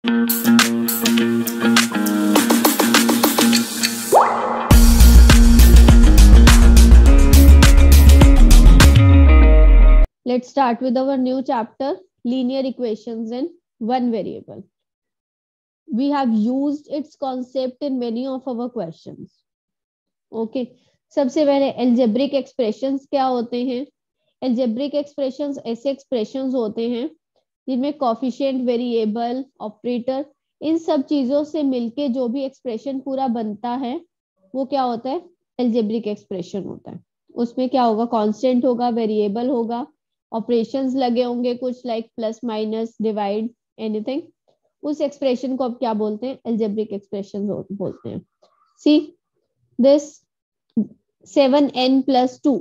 Let's start with our new chapter, linear equations in one variable. We have used its concept in many of our questions. Okay. सबसे पहले algebraic expressions क्या होते हैं? Algebraic expressions ऐसे expressions होते हैं जिनमें coefficient, variable, operator, इन सब चीजों से मिलके जो भी expression पूरा बनता है वो क्या होता है? Algebraic expression होता है. उसमें क्या होगा? Constant होगा, variable होगा, ऑपरेशंस लगे होंगे कुछ like plus minus divide anything. उस एक्सप्रेशन को अब क्या बोलते हैं? अलजेब्रिक एक्सप्रेशन बोलते हैं. See this 7n plus 2.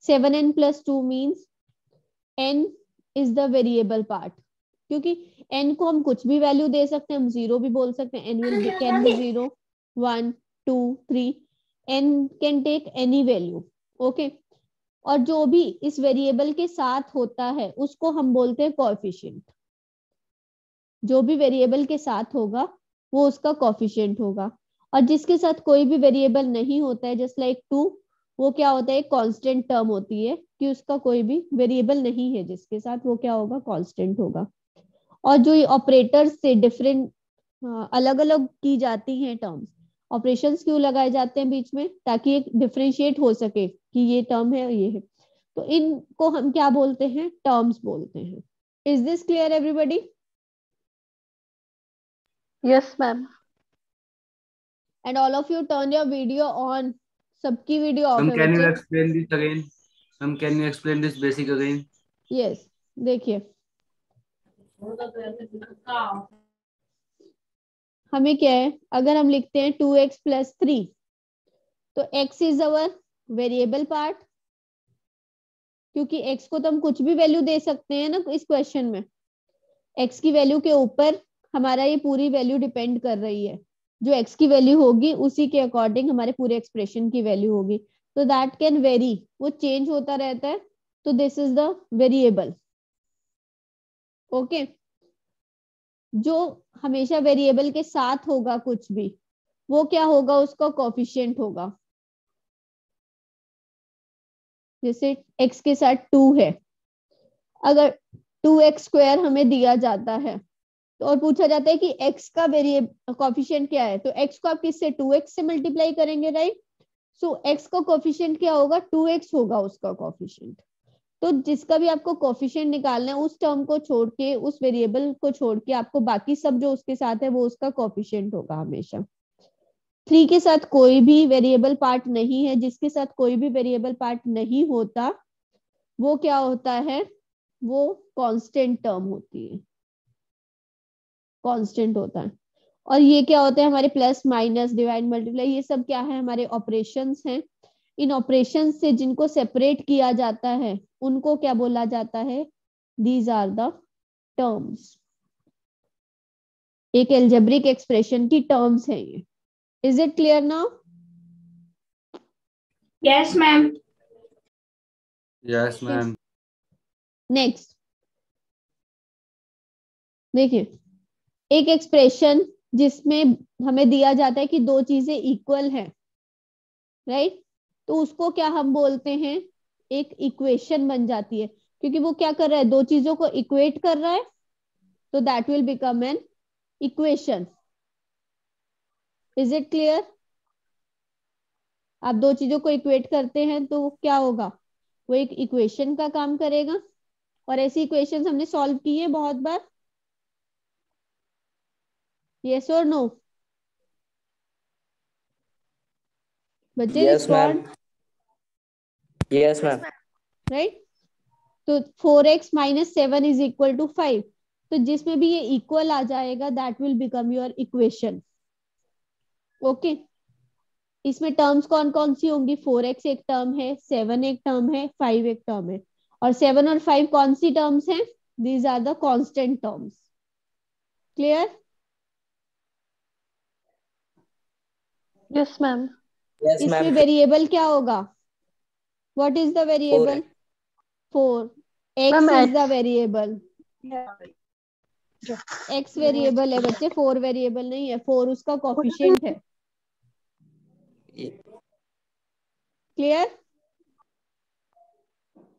7n plus 2 means n is the variable part. क्योंकि n को हम कुछ भी वैल्यू दे सकते हैं, हम 0 भी बोल सकते हैं. n can be 0, 1, 2, 3. n can take any value. Okay. और जो भी इस वेरिएबल के साथ होता है उसको हम बोलते हैं कोएफिशिएंट. जो भी वेरिएबल के साथ होगा वो उसका कोएफिशिएंट होगा. और जिसके साथ कोई भी वेरिएबल नहीं होता है, जस्ट लाइक 2, वो क्या होता है? एक कांस्टेंट टर्म होती है कि उसका कोई भी वेरिएबल नहीं है जिसके साथ, वो क्या होगा? कांस्टेंट होगा. और जो ये ऑपरेटर्स से डिफरेंट अलग अलग की जाती हैं टर्म्स, ऑपरेशंस क्यों लगाए जाते हैं बीच में? ताकि एक डिफरेंशिएट हो सके कि ये टर्म है ये है. तो इनको हम क्या बोलते हैं? टर्म्स बोलते हैं. Is this clear everybody? Yes ma'am. And all of U turn your video on. सबकी वीडियो ऑफ है. Can you explain this again? Can you explain this basic again? Yes. देखिए हमें क्या है, अगर हम लिखते हैं 2x plus 3, तो x is our variable part, क्योंकि x को तो हम कुछ भी वैल्यू दे सकते हैं ना इस क्वेश्चन में. x की वैल्यू के ऊपर हमारा ये पूरी वैल्यू डिपेंड कर रही है. जो x की वैल्यू होगी उसी के अकॉर्डिंग हमारे पूरे एक्सप्रेशन की वैल्यू होगी. तो दैट कैन वेरी, वो चेंज होता रहता है. तो this is the variable. Okay. जो हमेशा वेरिएबल के साथ होगा कुछ भी, वो क्या होगा? उसका कोएफिशिएंट होगा. जैसे x के साथ 2 है, अगर 2x स्क्वायर हमें दिया जाता है तो और पूछा जाता है कि x का वेरिएबल कोएफिशिएंट क्या है, तो x को आप किससे? 2x से मल्टीप्लाई करेंगे, राइट? सो x का कोएफिशिएंट क्या होगा? 2x होगा उसका कोएफिशिएंट. तो जिसका भी आपको कोएफिशिएंट निकालना है, उस टर्म को छोड़ के, उस वेरिएबल को छोड़ के आपको बाकी सब जो उसके साथ है वो उसका कोएफिशिएंट होगा हमेशा. 3 के साथ कोई भी वेरिएबल पार्ट नहीं है. जिसके साथ कोई भी वेरिएबल पार्ट नहीं होता वो क्या होता है? वो कांस्टेंट टर्म होती है, कांस्टेंट होता है. और ये क्या होता है? हमारे प्लस माइनस डिवाइड मल्टीप्लाई, ये सब क्या है? हमारे ऑपरेशंस हैं. इन ऑपरेशंस से जिनको सेपरेट किया जाता है उनको क्या बोला जाता है? These are the terms. एक एल्जेब्रिक एक्सप्रेशन की टर्म्स है ये. Is it clear now? Yes ma'am. Yes, ma'am. Next देखिए, एक एक्सप्रेशन जिसमें हमें दिया जाता है कि दो चीजें इक्वल हैं, राइट? तो उसको क्या हम बोलते हैं? एक इक्वेशन बन जाती है, क्योंकि वो क्या कर रहा है? दो चीजों को इक्वेट कर रहा है. तो that will become an equation. Is it clear? आप दो चीजों को इक्वेट करते हैं तो क्या होगा? वो एक इक्वेशन का काम करेगा. और ऐसी इक्वेशंस हमने सॉल्व की है बहुत बार. यस और नो बच्चे? रिस्पॉन्ड. Yes ma'am. राइट. तो 4x minus 7 is equal to 5. तो जिसमें भी ये इक्वल आ जाएगा that will become your equation. Okay. इसमें टर्म्स कौन कौन सी होंगी? 4x एक टर्म है, 7 एक टर्म है, 5 एक टर्म है. और 7 और 5 कौन सी टर्म्स हैं? These are the constant terms. Clear? Yes ma'am. इसमें वेरिएबल क्या होगा? What is the variable? 4. x Ma'am, is the x. variable. X variable है बच्चे, 4 वेरिएबल नहीं है। 4 उसका कोफिशिएंट है। Clear?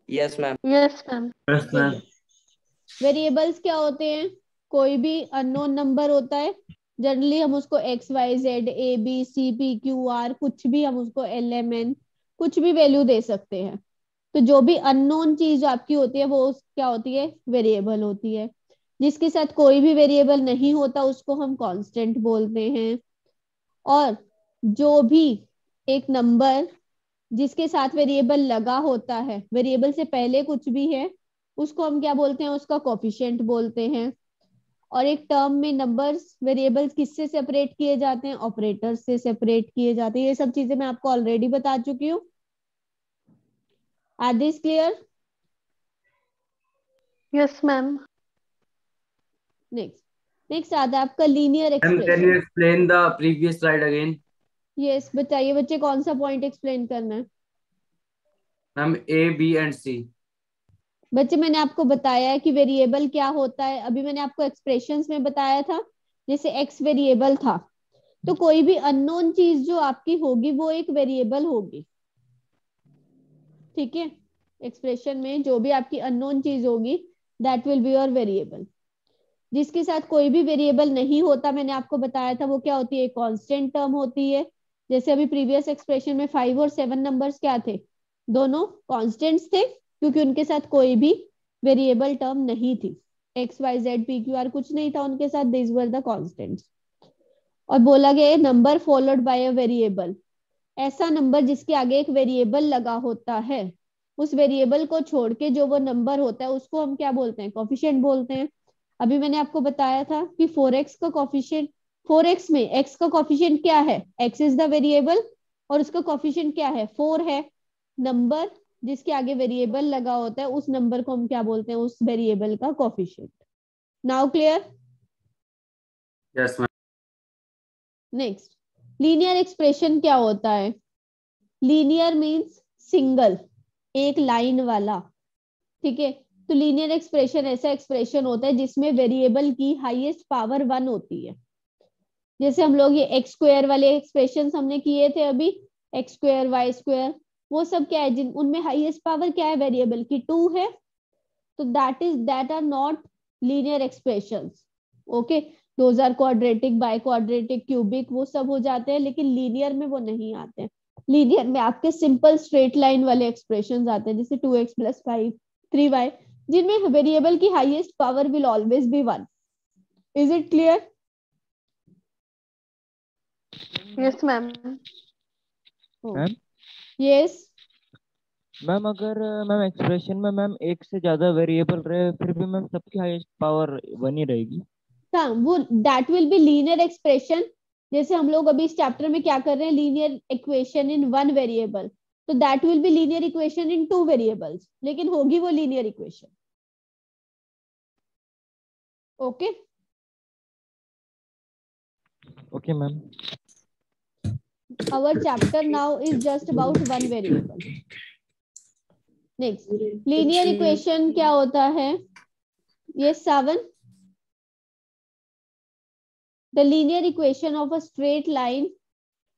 Yes ma'am. Yes ma'am. Yes, ma'am. Variables क्या होते हैं? कोई भी अननोन नंबर होता है, जनरली हम उसको x y z a b c p q r, कुछ भी हम उसको एल एम एन, कुछ भी वैल्यू दे सकते हैं। तो जो भी अननोन चीज आपकी होती है वो क्या होती है? वेरिएबल होती है। जिसके साथ कोई भी वेरिएबल नहीं होता उसको हम कांस्टेंट बोलते हैं। और जो भी एक नंबर जिसके साथ वेरिएबल लगा होता है, वेरिएबल से पहले कुछ भी है, उसको हम क्या बोलते हैं? उसका कोफिशिएंट बोलते हैं। और एक टर्म में नंबर्स वेरिएबल्स किससे सेपरेट किए जाते हैं? ऑपरेटर्स से सेपरेट किए जाते हैं। ये सब चीजें मैं आपको ऑलरेडी बता चुकी हूँ। Are this clear? Yes ma'am. Next आता है आपका linear Ma'am, can you expression. explain the previous slide again? यस, बताइए बच्चे, कौन सा पॉइंट एक्सप्लेन करना है? Ma'am, A, B and C. बच्चे मैंने आपको बताया है कि वेरिएबल क्या होता है। अभी मैंने आपको एक्सप्रेशंस में बताया था। जैसे एक्स वेरिएबल था, तो कोई भी अननोन चीज जो आपकी होगी वो एक वेरिएबल होगी। ठीक है? एक्सप्रेशन में जो भी आपकी अननोन चीज होगी that will be your variable. जिसके साथ कोई भी वेरिएबल नहीं होता, मैंने आपको बताया था, वो क्या होती है? कांस्टेंट टर्म होती है। जैसे अभी प्रीवियस एक्सप्रेशन में 5 और 7 नंबर्स क्या थे? दोनों कांस्टेंट्स थे, क्योंकि उनके साथ कोई भी वेरिएबल टर्म नहीं थी। X y z p q r कुछ नहीं था उनके साथ, दिस वर द कांस्टेंट्स। और बोला गया number followed by a variable, ऐसा नंबर जिसके आगे एक वेरिएबल लगा होता है, उस वेरिएबल को छोड़ के जो वो नंबर होता है उसको हम क्या बोलते हैं? कोफिशिएंट बोलते हैं। अभी मैंने आपको बताया था कि 4x का कोफिशिएंट, 4x में x का कोफिशिएंट क्या है? x इज द वेरिएबल और उसका कोफिशिएंट क्या है? 4 है। नंबर जिसके आगे वेरिएबल लगा होता है उस नंबर को हम क्या बोलते हैं? उस वेरिएबल का coefficient. Now clear? Yes, ma'am. Next, linear expression क्या होता है? लीनियर मींस सिंगल, एक लाइन वाला। ठीक है? तो लीनियर एक्सप्रेशन ऐसा एक्सप्रेशन होता है जिसमें वेरिएबल की हाईएस्ट पावर 1 होती है। जैसे हम लोग ये एक्स स्क्वायर वाले एक्सप्रेशन हमने किए थे अभी, एक्स स्क्वायर वाई स्क्वायर, वो सब क्या है? जिन उनमें हाईएस्ट पावर क्या है? वेरिएबल की 2 है। तो that are not linear expressions. Okay, those are quadratic, biquadratic, cubic, वो सब हो जाते हैं, लेकिन लीनियर में वो नहीं आते हैं। लीनियर में आपके सिंपल स्ट्रेट लाइन वाले एक्सप्रेशंस आते हैं, जैसे 2x + 5 3y, जिनमें वेरिएबल की highest power will always be 1। Is it clear? Yes ma'am. Ma'am yes. Ma'am अगर मैम एक्सप्रेशन में मैम एक से ज्यादा वेरिएबल रहे फिर भी मैम सबकी हाईएस्ट पावर बनी रहेगी? हाँ, वो that will be linear expression. जैसे हम लोग अभी इस चैप्टर में क्या कर रहे हैं? लीनियर इक्वेशन इन 1 वेरिएबल, तो that will be linear equation in 2 variables, लेकिन होगी वो linear equation. Okay? Okay ma'am. Our chapter now is just about 1 variable. Next, linear equation क्या होता है? Yes, Savan. The linear equation of a straight line,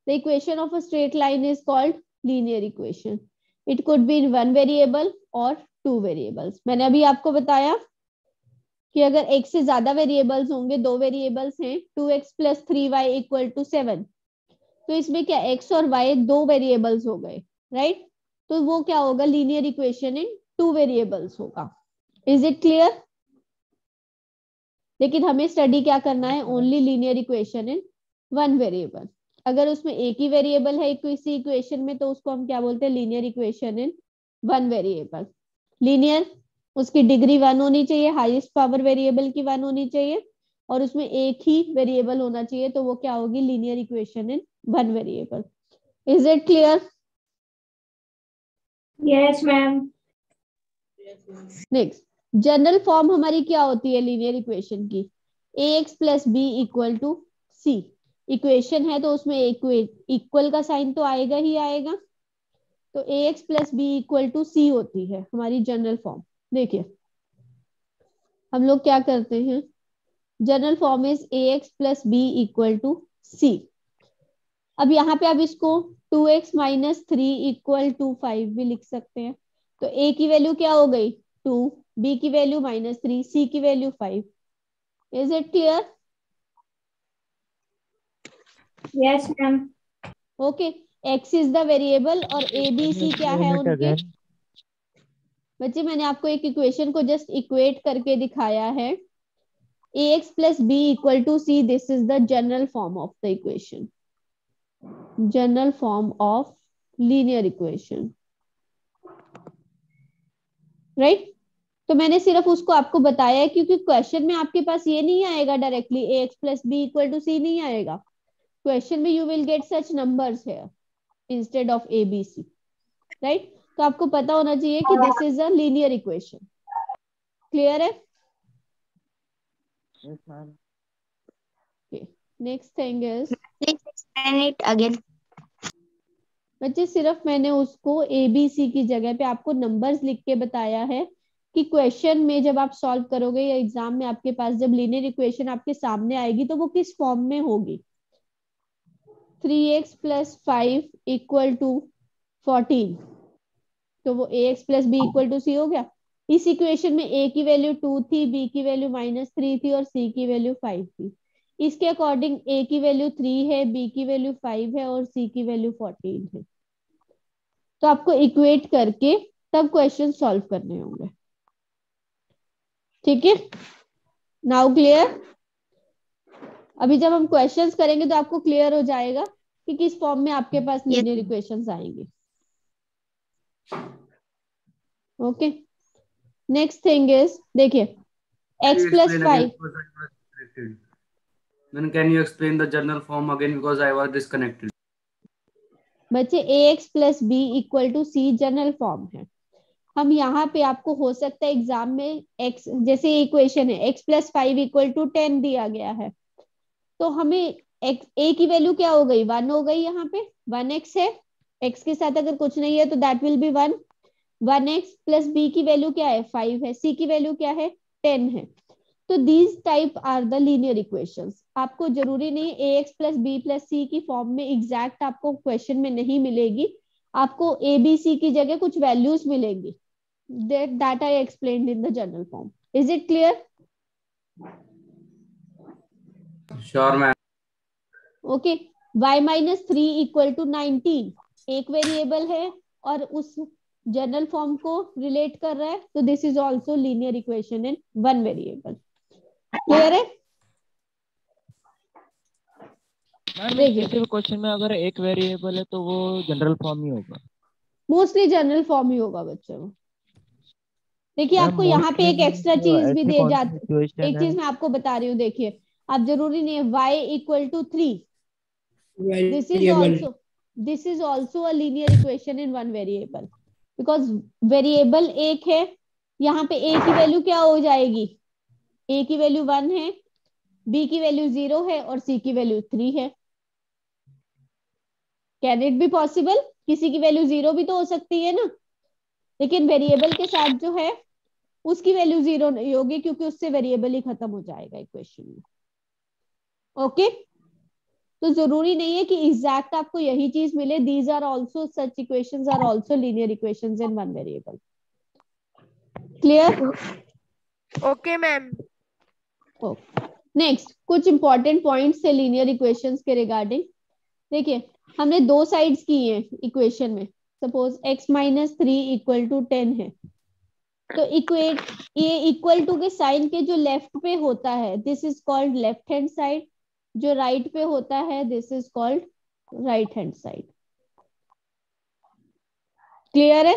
the equation of a straight line is called linear equation. It could be in 1 variable or 2 variables. मैंने अभी आपको बताया कि अगर एक से ज्यादा वेरिएबल्स होंगे, 2 वेरिएबल्स हैं, 2x + 3y = 7, तो इसमें क्या x और y 2 वेरिएबल्स हो गए, राइट? तो वो क्या होगा? लीनियर इक्वेशन इन 2 वेरिएबल्स होगा। Is it clear? लेकिन हमें स्टडी क्या करना है? ओनली लीनियर इक्वेशन इन 1 वेरिएबल। अगर उसमें एक ही वेरिएबल है किसी इक्वेशन में, तो उसको हम क्या बोलते हैं? लीनियर इक्वेशन इन 1 वेरिएबल। लीनियर, उसकी डिग्री 1 होनी चाहिए, हाईएस्ट पावर वेरिएबल की 1 होनी चाहिए, और उसमें एक ही वेरिएबल होना चाहिए, तो वो क्या होगी? Linear equation in 1 variable. Is it clear? Yes ma'am. Next, general form हमारी क्या होती है लीनियर इक्वेशन की? ax + b = c। इक्वेशन है तो उसमें इक्वल का साइन तो आएगा ही आएगा, तो ax + b = c होती है हमारी जनरल फॉर्म। देखिए हम लोग क्या करते हैं, general form is ax plus B equal to C. अब यहाँ पे आप इसको 2x माइनस 3 इक्वल टू 5 भी लिख सकते हैं। तो a की वैल्यू क्या हो गई 2, b की वैल्यू -3, c की value 5। Is it clear? Yes, ma'am. Okay, x is the variable और a b c क्या है उनके। बच्चे मैंने आपको एक इक्वेशन को जस्ट इक्वेट करके दिखाया है। ax plus b equal to c, this is the general form of the equation, general form of linear equation, right. तो मैंने सिर्फ उसको आपको बताया है क्योंकि क्वेश्चन में आपके पास ये नहीं आएगा directly ax plus b equal to c नहीं आएगा। क्वेश्चन में you will get such numbers here instead of a b c, right. तो आपको पता होना चाहिए कि this is a linear equation. Clear है? Yes, ma'am. Next thing is, Please explain it again. बच्चे सिर्फ मैंने उसको ए बी सी की जगह पे आपको नंबर्स लिख के बताया है कि क्वेश्चन में जब आप सॉल्व करोगे या एग्जाम में आपके पास जब लीनियर इक्वेशन आपके सामने आएगी तो वो किस फॉर्म में होगी। 3x प्लस 5 इक्वल टू 14, तो वो ax plus b equal to c हो गया। इस इक्वेशन में a की वैल्यू 2 थी, b की वैल्यू -3 थी और c की वैल्यू 5 थी। इसके अकॉर्डिंग a की वैल्यू 3 है, b की वैल्यू 5 है और c की वैल्यू 14 है। तो आपको इक्वेट करके तब क्वेश्चन सॉल्व करने होंगे, ठीक है। Now clear? अभी जब हम क्वेश्चंस करेंगे तो आपको क्लियर हो जाएगा कि किस फॉर्म में आपके पास लीनियर इक्वेशंस आएंगे। ओके, नेक्स्ट थिंग इज, देखिए x plus 5। Then can you explain the general form again because I was disconnected? बच्चे ax plus B equal to c general form है। हम यहाँ पे आपको हो सकता है एग्जाम में x, जैसे इक्वेशन है x प्लस 5 इक्वल टू 10 दिया गया है, तो हमें x a की वैल्यू क्या हो गई 1 हो गई, यहाँ पे 1x है, x के साथ अगर कुछ नहीं है तो that will be 1। 1x plus b की वैल्यू क्या है 5 है, c की वैल्यू क्या है 10 है। तो these type are the linear equations. आपको जरूरी नहीं ax plus b plus c की फॉर्म में एग्जैक्ट आपको क्वेश्चन में नहीं मिलेगी, आपको a b c की जगह कुछ वैल्यूज मिलेंगी। that I explained in the general form. Is it clear? Sure, ma'am. Okay. y minus 3 equal to 19 एक वेरिएबल है और उस जनरल फॉर्म को रिलेट कर रहा है, तो this is also linear equation in one variable. Clear है? किसी भी क्वेश्चन में अगर एक वेरिएबल है तो वो जनरल फॉर्म ही होगा, मोस्टली जनरल फॉर्म ही होगा बच्चों। देखिए आपको यहाँ पे एक एक्स्ट्रा चीज भी दे जाती, एक चीज मैं आपको बता रही हूँ। देखिए आप जरूरी नहीं है y equal to 3, this is also a linear equation in one variable, because variable एक है। यहाँ पे a की वैल्यू क्या हो जाएगी, a की वैल्यू 1 है, b की वैल्यू 0 है और c की वैल्यू 3 है। Can it be possible? किसी की वैल्यू 0 भी तो हो सकती है ना, लेकिन वेरिएबल के साथ जो है उसकी वैल्यू 0 नहीं होगी क्योंकि उससे वेरिएबल ही खत्म हो जाएगा इक्वेशन में। ओके, तो जरूरी नहीं है कि एग्जैक्ट आपको यही चीज मिले। These are also such equations are also linear equations in one variable. Clear? Okay, ma'am. Next कुछ इंपॉर्टेंट पॉइंट्स है लीनियर इक्वेशंस के रिगार्डिंग। देखिए हमने दो साइड्स की हैं इक्वेशन में। Suppose x minus 3 equal to 10 है, तो इक्वेट ये इक्वल टू के साइन के जो लेफ्ट पे होता है this is called left hand side, जो राइट पे होता है this is called right hand side. Clear है?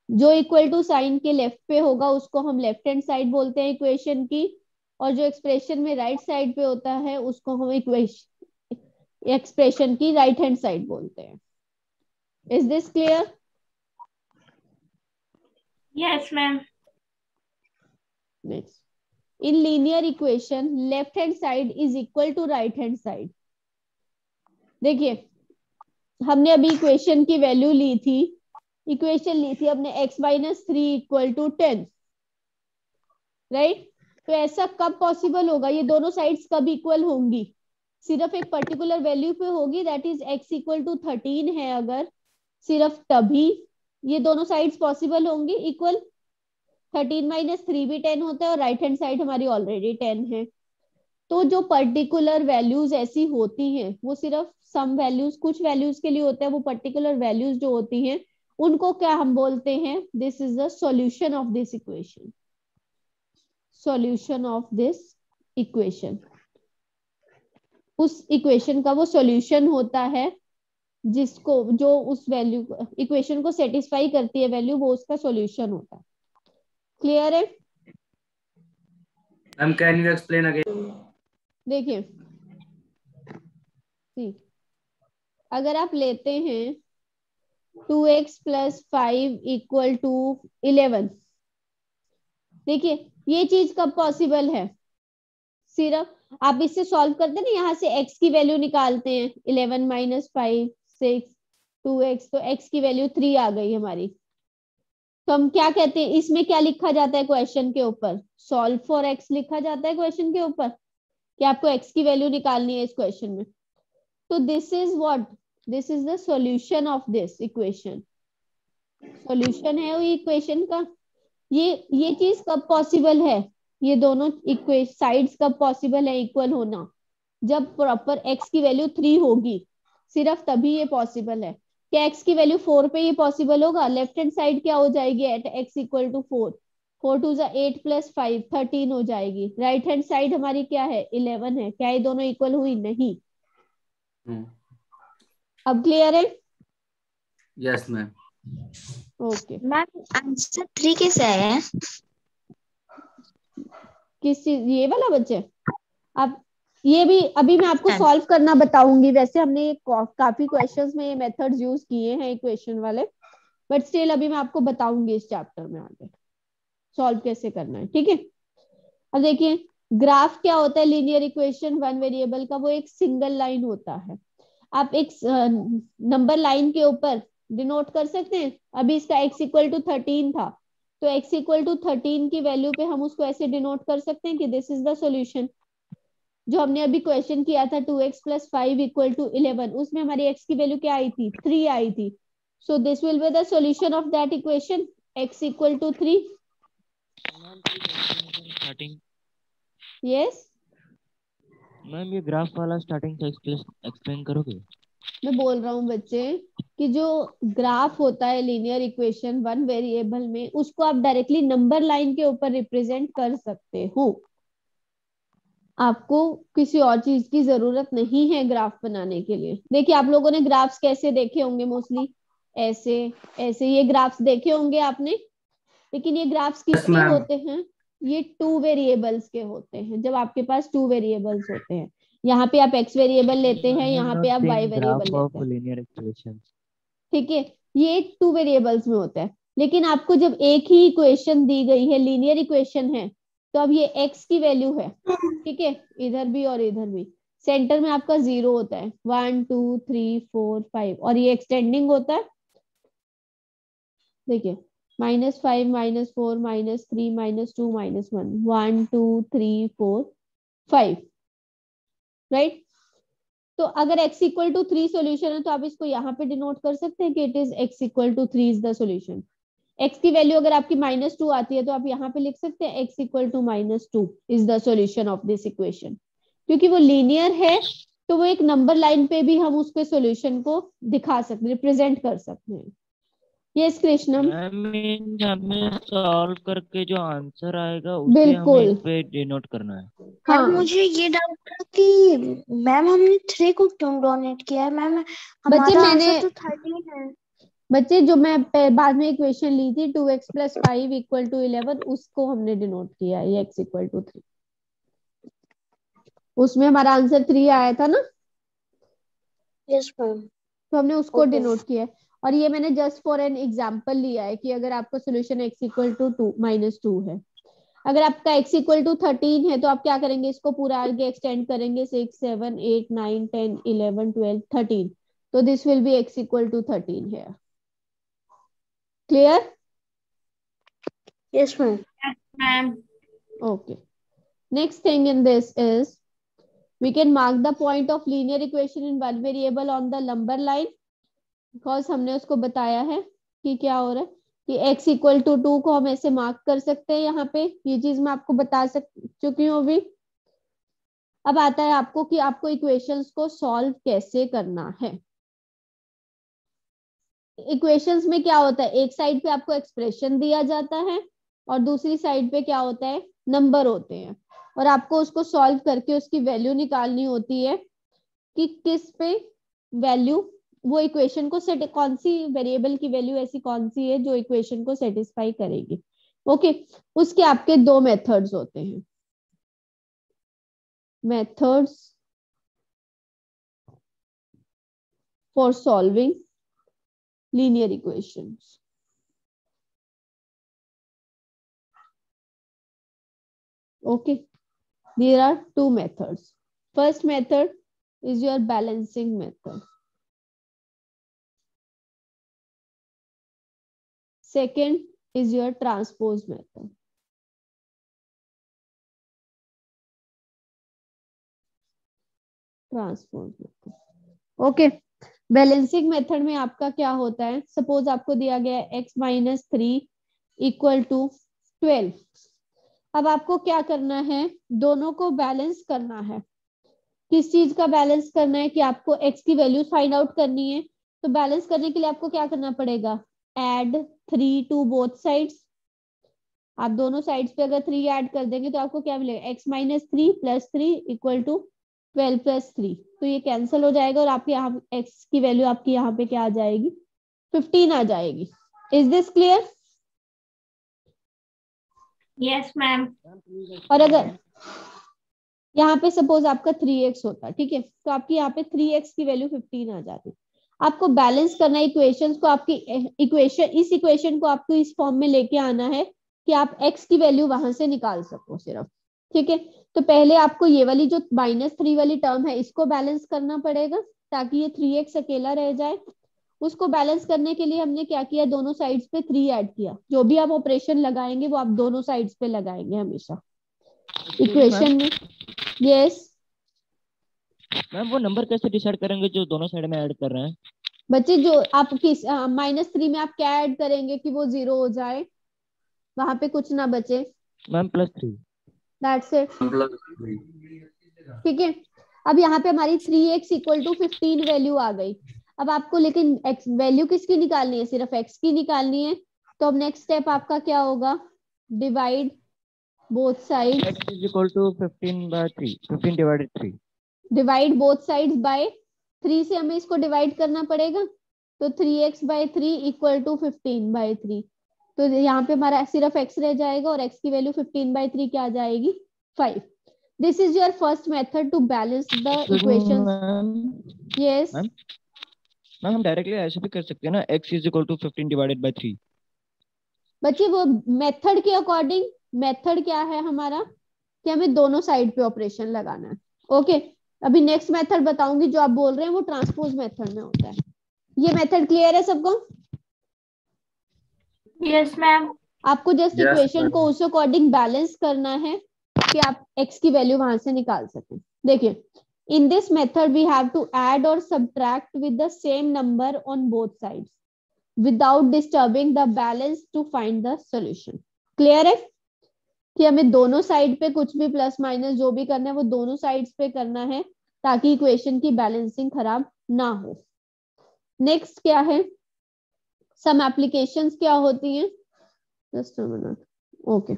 जो इक्वल टू साइन के लेफ्ट पे होगा उसको हम लेफ्ट हैंड साइड बोलते हैं इक्वेशन की, और जो एक्सप्रेशन में राइट साइड पे होता है उसको हम एक्सप्रेशन की राइट हैंड साइड बोलते हैं। Is this clear? Yes, ma'am. Next, in linear equation left hand side is equal to right hand side। देखिए हमने अभी इक्वेशन की वैल्यू ली थी, इक्वेशन ली थी हमने x minus 3 equal to 10, right. तो ऐसा कब पॉसिबल होगा, ये दोनों साइड्स कब इक्वल होंगी, सिर्फ एक पर्टिकुलर वैल्यू पे होगी, that is x equal to 13 है अगर, सिर्फ तभी ये दोनों साइड्स पॉसिबल होंगी इक्वल। 13 माइनस 3 भी 10 होता है और राइट हैंड साइड हमारी ऑलरेडी 10 है। तो जो पर्टिकुलर वैल्यूज ऐसी होती हैं वो सिर्फ सम वैल्यूज, कुछ वैल्यूज के लिए होता है, वो पर्टिकुलर वैल्यूज जो होती हैं उनको क्या हम बोलते हैं, this is the solution of this equation, solution of this equation. उस इक्वेशन का वो सॉल्यूशन होता है जिसको, जो उस वैल्यू इक्वेशन को सेटिस्फाई करती है वैल्यू, वो उसका सॉल्यूशन होता है। क्लियर है? Ma'am can you explain again? देखिए, अगर आप लेते हैं 2x प्लस 5 इक्वल टू 11, देखिए ये चीज कब पॉसिबल है, सिर्फ आप इससे सॉल्व करते हैं ना, यहाँ से x की वैल्यू निकालते हैं, 11 माइनस 5 6 2x, तो x की वैल्यू 3 आ गई हमारी। तो हम क्या कहते हैं, इसमें क्या लिखा जाता है क्वेश्चन के ऊपर, सॉल्व फॉर x लिखा जाता है क्वेश्चन के ऊपर कि आपको x की वैल्यू निकालनी है इस क्वेश्चन में। तो this is what, this is the solution of this equation, solution है वो इक्वेशन का। ये चीज कब पॉसिबल है, ये दोनों साइड्स कब पॉसिबल है इक्वल होना, जब प्रॉपर x की वैल्यू 3 होगी, सिर्फ तभी ये पॉसिबल है। क्या x की वैल्यू 4 पे ये पॉसिबल होगा, लेफ्ट हैंड साइड क्या हो जाएगी at x equal to 4, 4 two 8 plus 5 13 हो जाएगी, राइट हैंड साइड हमारी क्या है 11 है, क्या ये दोनों इक्वल हुई, नहीं। अब क्लियर है? Yes ma'am. Okay ma'am answer 3 कैसे आया है? किस चीज, ये वाला बच्चे, अब ये भी अभी मैं आपको हाँ। सॉल्व करना बताऊंगी। वैसे हमने काफी क्वेश्चंस में ये मेथड्स यूज किए हैं इक्वेशन वाले, बट स्टिल अभी मैं आपको बताऊंगी इस चैप्टर में आगे सॉल्व कैसे करना है, ठीक है। अब देखिए ग्राफ क्या होता है, लीनियर इक्वेशन वन वेरिएबल का, वो एक सिंगल लाइन होता है। आप एक नंबर लाइन के ऊपर डिनोट कर सकते हैं। अभी इसका x इक्वल टू 13 था, तो x इक्वल टू 13 की वैल्यू पे हम उसको ऐसे डिनोट कर सकते हैं कि दिस इज द सॉल्यूशन। जो हमने अभी क्वेश्चन किया था 2x प्लस 5 इक्वल टू 11, उसमें हमारी x की वैल्यू क्या आई थी, 3 आई थी। So this will be the solution of that equation, x equal to 3। Starting yes ma'am, ये ग्राफ वाला स्टार्टिंग से एक्सप्लेन करोगे? मैं बोल रहा हूँ बच्चे कि जो ग्राफ होता है लीनियर इक्वेशन वन वेरिएबल में, उसको आप डायरेक्टली नंबर लाइन के ऊपर रिप्रेजेंट कर सकते हो। आपको किसी और चीज की जरूरत नहीं है ग्राफ बनाने के लिए। देखिए आप लोगों ने ग्राफ्स कैसे देखे होंगे, मोस्टली ऐसे ऐसे ये ग्राफ्स देखे होंगे आपने, लेकिन ये ग्राफ्स किसके होते हैं, ये 2 वेरिएबल्स के होते हैं। जब आपके पास 2 वेरिएबल्स होते हैं, यहाँ पे आप x वेरिएबल लेते हैं, यहाँ पे आप y वेरिएबल लेते हैं, लीनियर इक्वेशन, ठीक है, ये 2 वेरिएबल्स में होता है। लेकिन आपको जब एक ही इक्वेशन दी गई है, लीनियर इक्वेशन है, तो अब ये x की वैल्यू है, ठीक है, इधर भी और इधर भी, सेंटर में आपका 0 होता है, 1 2 3 4 5, और ये एक्सटेंडिंग होता है, देखिए -5 -4 -3 -2 -1 1 2 3 4 5, राइट। तो अगर x इक्वल टू 3 सोल्यूशन है, तो आप इसको यहाँ पे डिनोट कर सकते हैं कि it is x equal to 3 is the solution. x की वैल्यू अगर आपकी -2 आती है, तो आप यहाँ पे लिख सकते हैं x equal to -2 is the solution of this equation. क्योंकि वो लीनियर है, तो वो एक नंबर लाइन पे भी हम उसके सोल्यूशन को दिखा सकते, रिप्रेजेंट कर सकते हैं। यस कृष्णम, हमें सॉल्व करके जो आंसर आएगा उसे बिल्कुल। हमें इस पे डिनोट करना है। हाँ मुझे ये डाउट था कि मैम हमने 3 को क्यों डोनेट किया है? मैम हमारा आंसर तो 13 है। बच्चे जो मैं बाद में इक्वेशन ली थी 2x प्लस 5 इक्वल टू 11, उसको हमने डिनोट किया है x इक्वल टू 3, उसमें हमारा आंसर 3 आया था ना। Yes ma'am. तो हमने उसको Okay. डिनोट किया है। और ये मैंने जस्ट फॉर एन एग्जांपल लिया है कि अगर आपका सोल्यूशन x इक्वल टू -2 है, अगर आपका x इक्वल टू 13 है, तो आप क्या करेंगे, इसको पूरा आगे एक्सटेंड करेंगे 6 7 8 9 10 11 12 13, तो this will be x equal to 13 है। Clear? Yes ma'am. Okay, Next thing in this is we can mark the point of linear equation in one variable on the number line, because हमने उसको बताया है कि क्या हो रहा है कि x इक्वल टू 2 को हम ऐसे मार्क कर सकते हैं। यहाँ पे ये चीज मैं आपको बता चुकी हूँ अभी। अब आता है आपको कि आपको इक्वेशंस को सॉल्व कैसे करना है। इक्वेशंस में क्या होता है, एक साइड पे आपको एक्सप्रेशन दिया जाता है और दूसरी साइड पे क्या होता है, नंबर होते हैं, और आपको उसको सॉल्व करके उसकी वैल्यू निकालनी होती है कि किस पे वैल्यू वो इक्वेशन को सेट, कौन सी वेरिएबल की वैल्यू ऐसी कौन सी है जो इक्वेशन को सेटिस्फाई करेगी। ओके, उसके आपके दो मेथड्स होते हैं, methods for solving linear equations. Okay, there are two methods. First method is your balancing method. Second is your transpose method. Transpose method. Okay. Balancing method में आपका क्या होता है, सपोज आपको दिया गया है x माइनस 3 इक्वल टू 12। अब आपको क्या करना है, दोनों को बैलेंस करना है। किस चीज का बैलेंस करना है कि आपको x की वैल्यू फाइंड आउट करनी है। तो बैलेंस करने के लिए आपको क्या करना पड़ेगा, ऐड 3 टू बोथ साइड्स। आप दोनों साइड्स पे अगर 3 ऐड कर देंगे तो आपको क्या मिलेगा, x minus 3 plus 3 equal to 12 plus 3। तो ये कैंसिल हो जाएगा और आपके यहाँ x की वैल्यू आपकी यहाँ पे क्या आ जाएगी, 15 आ जाएगी। Is this clear? Yes ma'am. और अगर यहाँ पे सपोज आपका 3x होता, ठीक है, तो आपकी यहाँ पे 3x की वैल्यू 15 आ जाती। आपको बैलेंस करना है इक्वेशंस को, आपकी इस इक्वेशन को आपको इस फॉर्म में लेके आना है कि आप x की वैल्यू वहां से निकाल सको सिर्फ, ठीक है। तो पहले आपको ये वाली जो -3 वाली टर्म है इसको बैलेंस करना पड़ेगा ताकि ये 3x अकेला रह जाए। उसको बैलेंस करने के लिए हमने क्या किया, दोनों साइड्स पे 3 ऐड किया। जो भी आप ऑपरेशन लगाएंगे वो आप दोनों साइड्स पे लगाएंगे हमेशा इक्वेशन में। यस मैम, वो नंबर कैसे डिसाइड करेंगे जो दोनों साइड में ऐड कर रहे हैं? बच्चे, जो आप किस -3 में आप क्या ऐड करेंगे कि वो 0 हो जाए, वहां पे कुछ ना बचे। मैम +3। दैट्स इट, ठीक है। अब यहाँ पे हमारी 3x इक्वल टू 15 वैल्यू आ गई। अब आपको लेकिन x वैल्यू किसकी निकालनी है, सिर्फ x की निकालनी है। तो अब नेक्स्ट स्टेप आपका क्या होगा, divide both side, x is equal to 15/3, 15 divided 3। Divide both sides by 3 से हमें इसको डिवाइड करना पड़ेगा। तो 3x/3 इक्वल टू 15/3। तो यहाँ पे हमारा सिर्फ x रह जाएगा और x की वैल्यू 15/3 क्या आ जाएगी, 5। This is your first method to balance the equations. Yes. Ma'am हम डायरेक्टली ऐसे भी कर सकते हैं ना, x is equal to 15 divided by 3। बच्चे वो मेथड के अकॉर्डिंग, मेथड क्या है हमारा कि हमें दोनों साइड पे ऑपरेशन लगाना है। ओके, अभी नेक्स्ट मेथड बताऊंगी जो आप बोल रहे हैं वो ट्रांसपोज मेथड में होता है। ये मेथड क्लियर है सबको? Yes ma'am. आपको जस्ट इक्वेशन को उस अकॉर्डिंग बैलेंस करना है कि आप x की वैल्यू वहां से निकाल सकें। देखिए, in this method we have to add और subtract with the same number on both sides without disturbing the balance to find the solution. Clear है कि हमें दोनों साइड पे कुछ भी प्लस माइनस जो भी करना है वो दोनों साइड्स पे करना है ताकि इक्वेशन की बैलेंसिंग खराब ना हो। नेक्स्ट क्या है, सम एप्लीकेशंस क्या होती हैं, just a minute. Okay,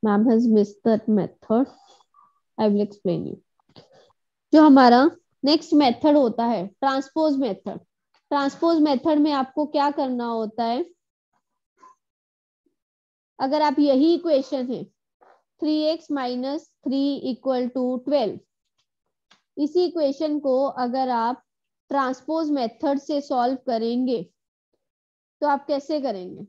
ma'am has missed that method, I will explain you. जो हमारा नेक्स्ट मेथड होता है ट्रांसपोज मेथड। ट्रांसपोज मेथड में आपको क्या करना होता है, अगर आप यही इक्वेशन है 3x माइनस 3 इक्वल टू 12, इसी इक्वेशन को अगर आप ट्रांसपोज मेथड से सॉल्व करेंगे तो आप कैसे करेंगे,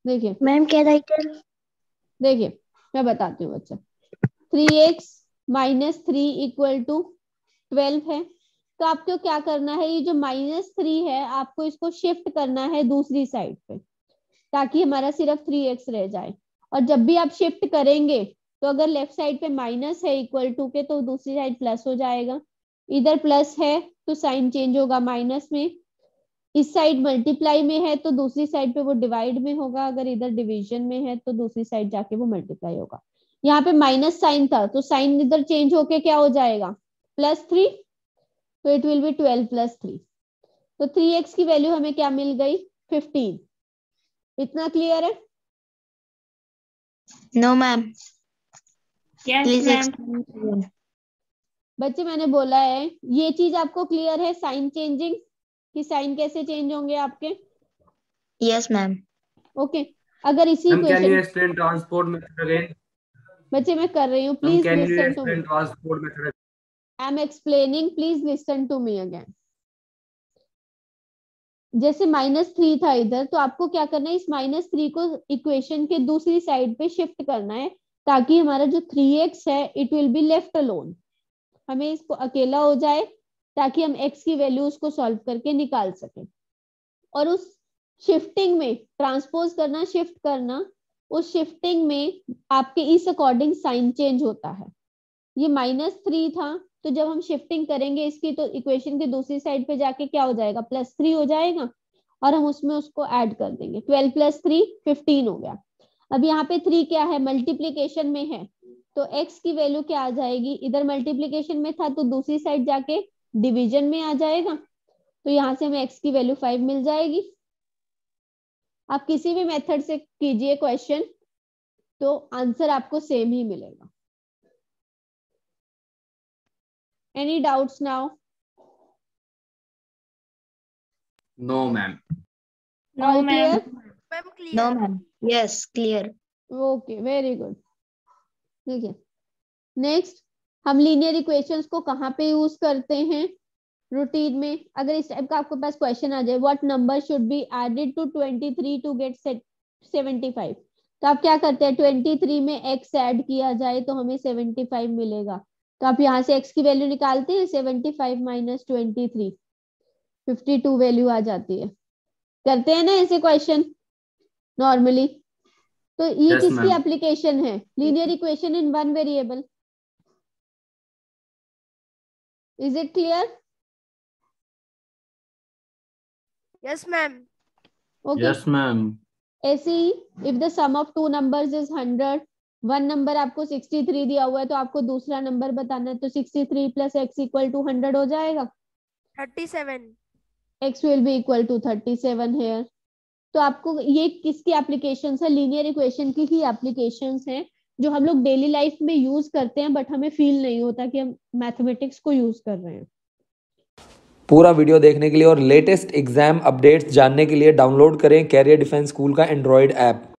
देखिए मैम क्या राइटर, देखिए मैं बताती हूँ बच्चा। 3x माइनस 3 इक्वल टू 12 है। तो आपको क्या करना है, ये जो -3 है आपको इसको शिफ्ट करना है दूसरी साइड पे, ताकि हमारा सिर्फ 3x रह जाए। और जब भी आप शिफ्ट करेंगे तो अगर लेफ्ट साइड पे माइनस है इक्वल टू के, तो दूसरी साइड प्लस हो जाएगा। इधर प्लस है तो साइन चेंज होगा माइनस में, इस साइड मल्टीप्लाई में है तो दूसरी साइड पे वो डिवाइड में होगा, अगर इधर डिवीजन में है तो दूसरी साइड जाके वो मल्टीप्लाई होगा। यहाँ पे माइनस साइन था तो साइन इधर चेंज होके क्या हो जाएगा, +3, तो इट विल बी 12 + 3। तो 3x की वैल्यू हमें क्या मिल गई, 15। इतना क्लियर है? No ma'am, yes please ma'am. Explain. बच्चे मैंने बोला है, ये चीज आपको क्लियर है, साइन चेंजिंग, कि साइन कैसे चेंज होंगे आपके? Yes ma'am. ओके, अगर इसी Ma'am, can you equation, explain transport method again? बच्चे मैं कर रही हूँ, Ma'am, please can you listen to me, explain transport method? I am explaining, please listen to me again. जैसे -3 था इधर, तो आपको क्या करना है, इस -3 को इक्वेशन के दूसरी साइड पे शिफ्ट करना है, ताकि हमारा जो 3x है it will be left alone, हमें इसको अकेला हो जाए, ताकि हम x की वैल्यू उसको सॉल्व करके निकाल सकें। और उस शिफ्टिंग में ट्रांसपोज करना, शिफ्ट करना, उस शिफ्टिंग में आपके इस अकॉर्डिंग साइन चेंज होता है। ये -3 था, तो जब हम शिफ्टिंग करेंगे इसकी, तो इक्वेशन की दूसरी साइड पे जाके क्या हो जाएगा, +3 हो जाएगा, और हम उसमें उसको ऐड कर देंगे, 12 + 3 15 हो गया। अब यहाँ पे 3 क्या है, मल्टीप्लीकेशन में है, तो x की वैल्यू क्या आ जाएगी, इधर मल्टीप्लीकेशन में था तो दूसरी साइड जाके डिवीजन में आ जाएगा, तो यहाँ से हमें x की वैल्यू 5 मिल जाएगी। आप किसी भी मेथड से कीजिए क्वेश्चन, तो आंसर आपको सेम ही मिलेगा। Any doubts now? No, ma'am. No All ma'am. clear? No ma'am, yes clear. Okay, very good. ठीक है, नेक्स्ट हम लीनियर इक्वेशंस को कहाँ पे यूज करते हैं रूटीन में? अगर इस टाइप का आपके पास क्वेश्चन आ जाए, what number should be added to 23 to get 75, तो आप क्या करते हैं, 23 में x ऐड किया जाए तो हमें 75 मिलेगा, तो आप यहाँ से x की वैल्यू निकालते हैं, 75 - 23, 52 वैल्यू आ जाती है। करते हैं ना ऐसे क्वेश्चन नॉर्मली? तो ये Yes, किसकी ma'am. एप्लीकेशन है, linear equation in one variable. Is it clear? Yes ma'am. Okay, Yes, ma'am. ऐसे ही if the sum of two numbers is 100, one number आपको 63 दिया हुआ है, तो आपको दूसरा नंबर बताना है, तो 63 + x = 100 हो जाएगा, 37। x will be equal to 37 here. तो आपको ये किसकी एप्लीकेशंस है, लीनियर इक्वेशन की ही एप्लीकेशंस हैं, जो हम लोग डेली लाइफ में यूज करते हैं, बट हमें फील नहीं होता कि हम मैथमेटिक्स को यूज कर रहे हैं। पूरा वीडियो देखने के लिए और लेटेस्ट एग्जाम अपडेट्स जानने के लिए डाउनलोड करें कैरियर डिफेंस स्कूल का एंड्रॉयड ऐप।